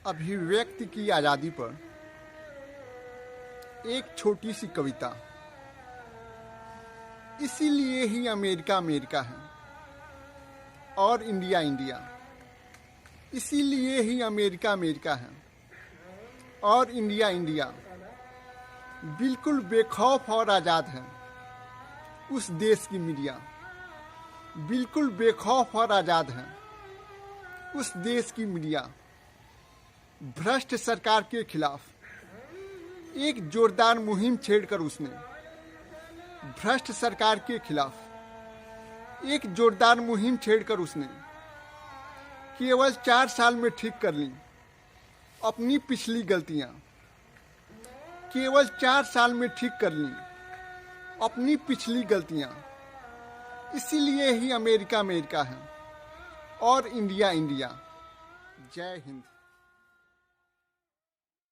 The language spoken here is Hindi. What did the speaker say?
अभिव्यक्ति की आज़ादी पर एक छोटी सी कविता। इसीलिए ही अमेरिका अमेरिका है और इंडिया इंडिया। इसीलिए ही अमेरिका अमेरिका है और इंडिया इंडिया। बिल्कुल बेखौफ और आज़ाद है उस देश की मीडिया। बिल्कुल बेखौफ और आज़ाद है उस देश की मीडिया। भ्रष्ट सरकार के खिलाफ एक जोरदार मुहिम छेड़कर उसने भ्रष्ट सरकार के खिलाफ एक जोरदार मुहिम छेड़कर उसने केवल 4 साल में ठीक कर ली अपनी पिछली गलतियां। केवल 4 साल में ठीक कर ली अपनी पिछली गलतियां। इसीलिए ही अमेरिका अमेरिका है और इंडिया इंडिया। जय हिंद।